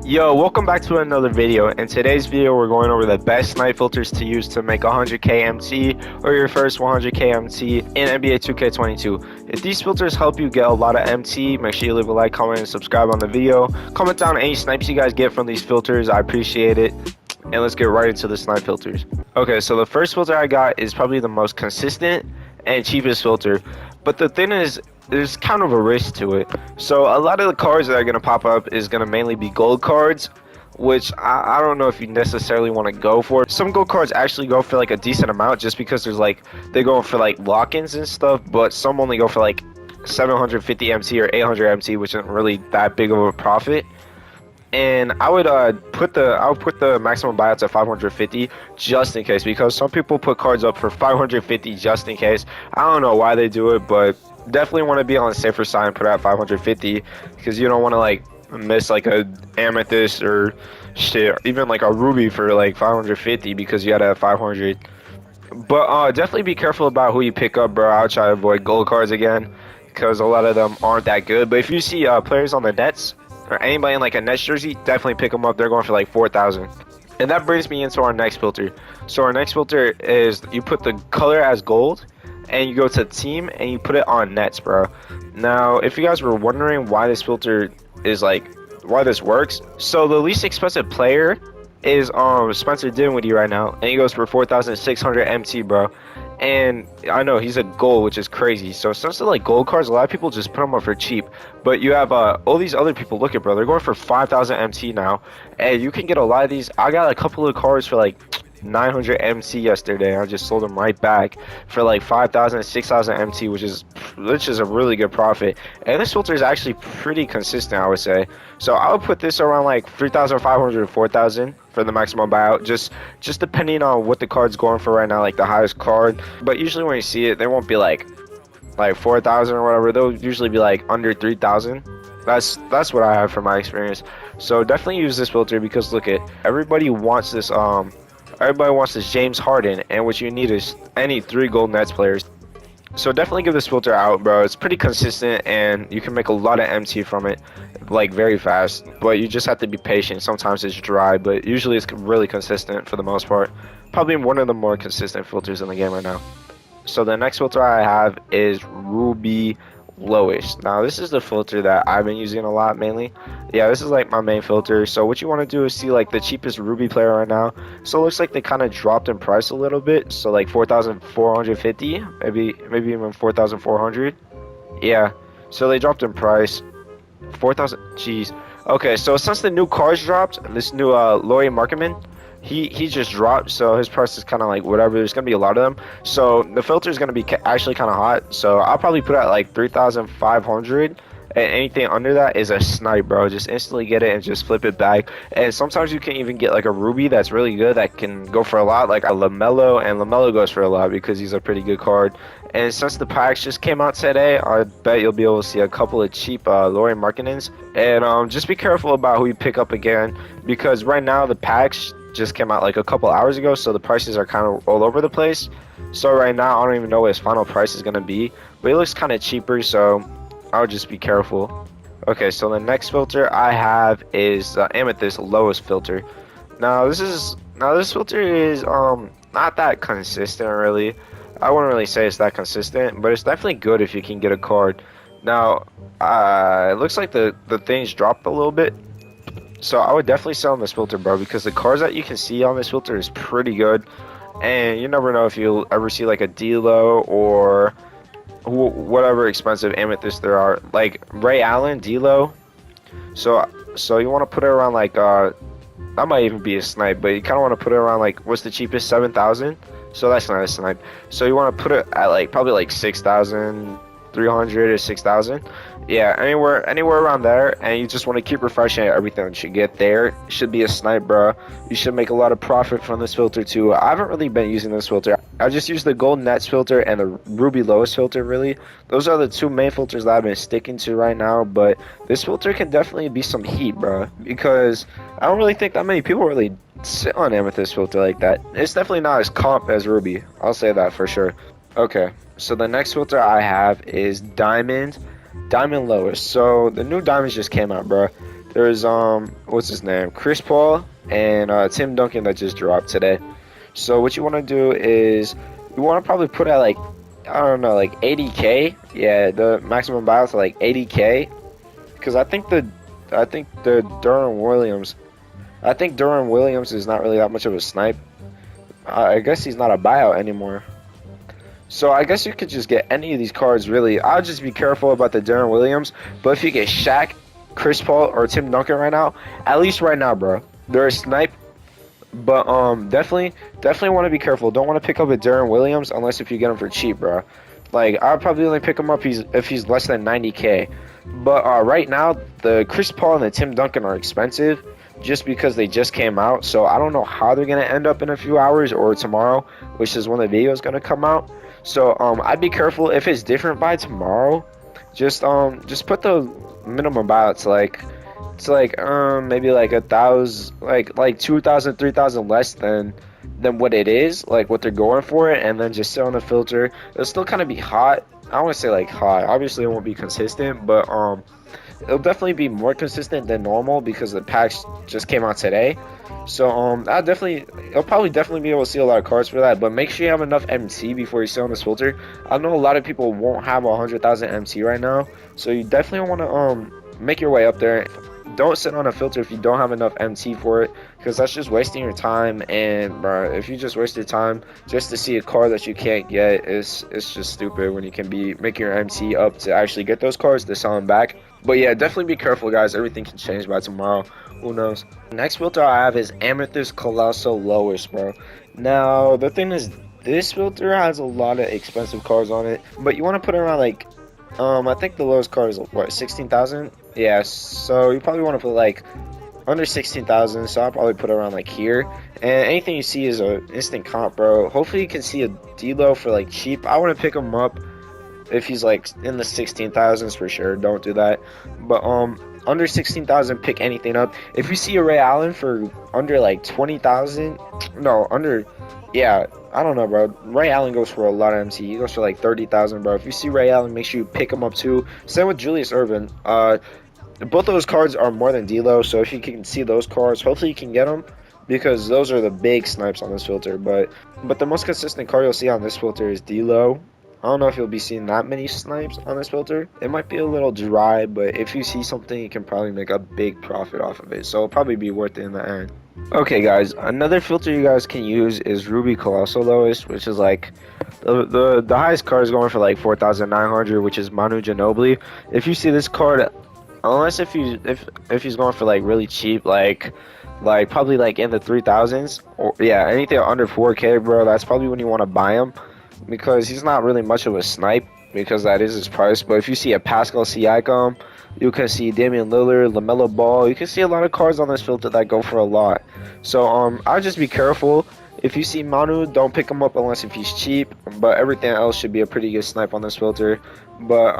Yo, welcome back to another video. In today's video, we're going over the best snipe filters to use to make 100k MT or your first 100k MT in NBA 2K22. If these filters help you get a lot of MT, make sure you leave a like, comment, and subscribe on the video. Comment down any snipes you guys get from these filters. I appreciate it. And let's get right into the snipe filters. Okay, so the first filter I got is probably the most consistent and cheapest filter. But the thing is, there's kind of a risk to it. So a lot of the cards that are going to pop up is going to mainly be gold cards, which I don't know if you necessarily want to go for. Some gold cards actually go for like a decent amount just because there's like, they go for like lock-ins and stuff, but some only go for like 750 MT or 800 MT, which isn't really that big of a profit. And I would put the maximum buyouts at 550 just in case, because some people put cards up for 550 just in case. I don't know why they do it, but definitely want to be on the safer side and put it at 550 because you don't want to like miss like a amethyst or shit, even like a ruby for like 550 because you had to have 500. But definitely be careful about who you pick up, bro. I'll try to avoid gold cards again because a lot of them aren't that good. But if you see players on the nets or anybody in like a Nets jersey, definitely pick them up. They're going for like 4,000. And that brings me into our next filter. So our next filter is you put the color as gold and you go to team and you put it on nets, bro. Now, if you guys were wondering why this filter is like, why this works, so the least expensive player is Spencer Dinwiddie right now, and he goes for 4,600 MT, bro. And I know he's a gold, which is crazy. So since they're like gold cards, a lot of people just put them up for cheap. But you have all these other people. Look at, bro, they're going for 5,000 MT now, and you can get a lot of these. I got a couple of cards for like 900 MT yesterday. I just sold them right back for like 5,000, 6,000 MT, which is a really good profit. And this filter is actually pretty consistent, I would say. So I would put this around like 3,500 to 4,000 for the maximum buyout, just depending on what the card's going for right now, like the highest card. But usually when you see it, they won't be like 4,000 or whatever. They'll usually be like under 3,000. That's what I have from my experience. So definitely use this filter because look at, everybody wants this James Harden, and what you need is any 3 gold Nets players. So definitely give this filter out, bro. It's pretty consistent and you can make a lot of MT from it like very fast, but you just have to be patient. Sometimes it's dry, but usually it's really consistent for the most part. Probably one of the more consistent filters in the game right now. So the next filter I have is Ruby Lowest. Now this is the filter that I've been using a lot mainly. Yeah, this is like my main filter. So what you want to do is see like the cheapest Ruby player right now. So it looks like they kind of dropped in price a little bit. So like 4,450, maybe even 4,400. Yeah, so they dropped in price. 4,000. Jeez. Okay, so since the new cards dropped, this new Laurie Markman, he just dropped, so his price is kind of like whatever. There's gonna be a lot of them, so the filter is gonna be actually kind of hot. So I'll probably put it at like 3,500, and anything under that is a snipe, bro. Just instantly get it and just flip it back. And sometimes you can even get like a ruby that's really good that can go for a lot, like a LaMelo, and LaMelo goes for a lot because he's a pretty good card. And since the packs just came out today, I bet you'll be able to see a couple of cheap Laurie Markkanens. And just be careful about who you pick up again, because right now the packs just came out like a couple hours ago, so the prices are kind of all over the place. So right now I don't even know what his final price is going to be, but it looks kind of cheaper, so I would just be careful. Okay, so the next filter I have is the amethyst lowest filter. Now this filter is not that consistent really. I wouldn't really say it's that consistent, but it's definitely good if you can get a card. Now it looks like the things dropped a little bit, so I would definitely sell on this filter, bro, because the cards that you can see on this filter is pretty good. And you never know if you'll ever see like a D-Lo or whatever expensive amethyst there are, like Ray Allen, D-Lo. So you want to put it around like that might even be a snipe, but you kind of want to put it around like, what's the cheapest? 7,000. So that's not a snipe. So you want to put it at like probably like 6,300 or 6,000. Yeah, anywhere around there, and you just want to keep refreshing everything that you get there. It should be a snipe, bro. You should make a lot of profit from this filter too. I haven't really been using this filter. I just use the gold nets filter and the ruby lowest filter, really. Those are the 2 main filters that I've been sticking to right now, but this filter can definitely be some heat, bro, because I don't really think that many people really sit on amethyst filter like that. It's definitely not as comp as ruby, I'll say that for sure. Okay, so the next filter I have is diamond lowest. So the new diamonds just came out, bro. There's what's his name? Chris Paul and Tim Duncan that just dropped today. So what you want to do is you want to probably put at like, I don't know, like 80K. Yeah, the maximum buyout to like 80K. Because I think the Durham Williams is not really that much of a snipe. I guess he's not a buyout anymore. So I guess you could just get any of these cards really. I'll just be careful about the Durham Williams. But if you get Shaq, Chris Paul, or Tim Duncan right now, at least right now, bro, they're a snipe. But definitely want to be careful. Don't want to pick up a Durham Williams unless if you get him for cheap, bro. Like I'll probably only pick him up if he's less than 90K. But right now the Chris Paul and the Tim Duncan are expensive just because they just came out. So I don't know how they're gonna end up in a few hours or tomorrow, which is when the video is gonna come out. So I'd be careful if it's different by tomorrow. Just put the minimum buyout to like maybe like 1,000, like 2,000, 3,000 less than what it is, like what they're going for it, and then just sit on the filter. It'll still kind of be hot. I don't want to say like hot. Obviously, it won't be consistent, but it'll definitely be more consistent than normal because the packs just came out today. So you'll probably definitely be able to see a lot of cards for that. But make sure you have enough MT before you sit on this filter. I know a lot of people won't have 100,000 MT right now, so you definitely want to make your way up there. Don't sit on a filter if you don't have enough MT for it, because that's just wasting your time. And bro, if you just waste your time just to see a card that you can't get, it's just stupid when you can be making your MT up to actually get those cards to sell them back. But yeah, definitely be careful, guys. Everything can change by tomorrow. Who knows? Next filter I have is Amethyst Colossal Lowest, bro. Now the thing is, this filter has a lot of expensive cards on it, but you want to put it around like I think the lowest card is what, 16,000? Yeah, so you probably want to put like under 16,000, so I'll probably put it around like here. And anything you see is a instant comp, bro. Hopefully you can see a D-Lo for like cheap. I want to pick him up if he's like in the 16,000s for sure. Don't do that. But under 16,000, pick anything up. If you see a Ray Allen for under like 20,000, no, under, yeah, I don't know, bro. Ray Allen goes for a lot of MT. He goes for like 30,000, bro. If you see Ray Allen, make sure you pick him up too. Same with Julius Erving. Both of those cards are more than D-Lo, so if you can see those cards, hopefully you can get them, because those are the big snipes on this filter. But the most consistent card you'll see on this filter is D-Lo. I don't know if you'll be seeing that many snipes on this filter. It might be a little dry, but if you see something, you can probably make a big profit off of it. So it'll probably be worth it in the end. Okay, guys, another filter you guys can use is Ruby Colossal Lowest, which is like the highest card is going for like 4,900, which is Manu Ginobili. If you see this card, unless if he's going for like really cheap, like probably like in the 3,000s, or yeah, anything under 4K, bro, that's probably when you want to buy him, because he's not really much of a snipe, because that is his price. But if you see a Pascal Siakam, you can see Damian Lillard, LaMelo Ball, you can see a lot of cards on this filter that go for a lot. So I'll just be careful. If you see Manu, don't pick him up unless if he's cheap, but everything else should be a pretty good snipe on this filter. But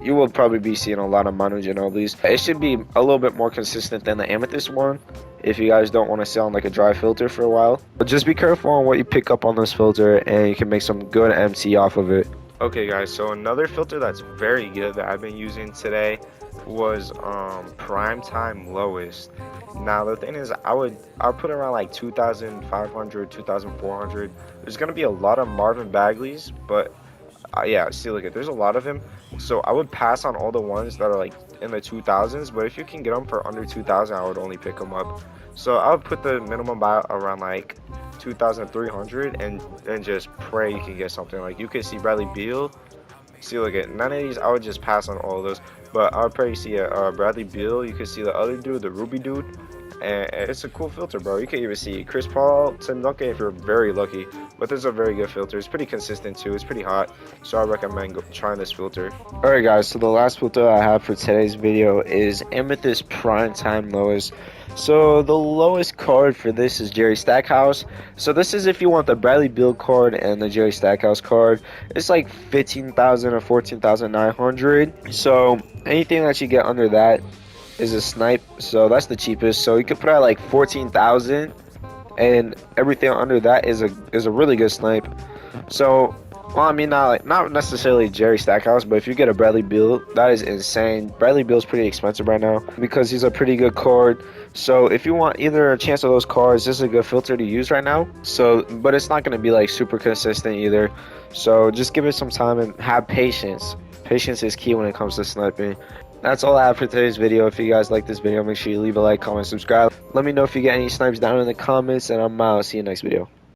you will probably be seeing a lot of Manu Ginobili's. It should be a little bit more consistent than the Amethyst one, if you guys don't want to sell on like a dry filter for a while. But just be careful on what you pick up on this filter, and you can make some good MT off of it. Okay, guys, so another filter that's very good that I've been using today was Prime Time Lowest. Now the thing is, I'll put around like 2,500, 2,400. There's gonna be a lot of Marvin Bagleys, but yeah, see, look, there's a lot of him. So I would pass on all the ones that are like in the 2,000s, but if you can get them for under 2,000, I would only pick them up. So I would put the minimum buy around like 2,300 and just pray you can get something. Like you can see Bradley Beal. See, look at none of these. I would just pass on all of those, but I would probably see a Bradley Beal. You can see the other dude, the Ruby dude, and it's a cool filter, bro. You can even see Chris Paul, Tim Duncan if you're very lucky. But this is a very good filter. It's pretty consistent too. It's pretty hot, so I recommend trying this filter. Alright, guys, so the last filter I have for today's video is Amethyst Prime Time Lowest. So the lowest card for this is Jerry Stackhouse. So this is if you want the Bradley Beal card and the Jerry Stackhouse card. It's like 15,000 or 14,900. So anything that you get under that is a snipe. So that's the cheapest. So you could put out like 14,000, and everything under that is a really good snipe. So Well, I mean, not necessarily Jerry Stackhouse, but if you get a Bradley Beal, that is insane. Bradley Beal's pretty expensive right now because he's a pretty good card. So if you want either a chance of those cards, this is a good filter to use right now. So, but it's not going to be like super consistent either. So just give it some time and have patience. Patience is key when it comes to sniping. That's all I have for today's video. If you guys like this video, make sure you leave a like, comment, subscribe. Let me know if you get any snipes down in the comments, and I'm out. See you next video.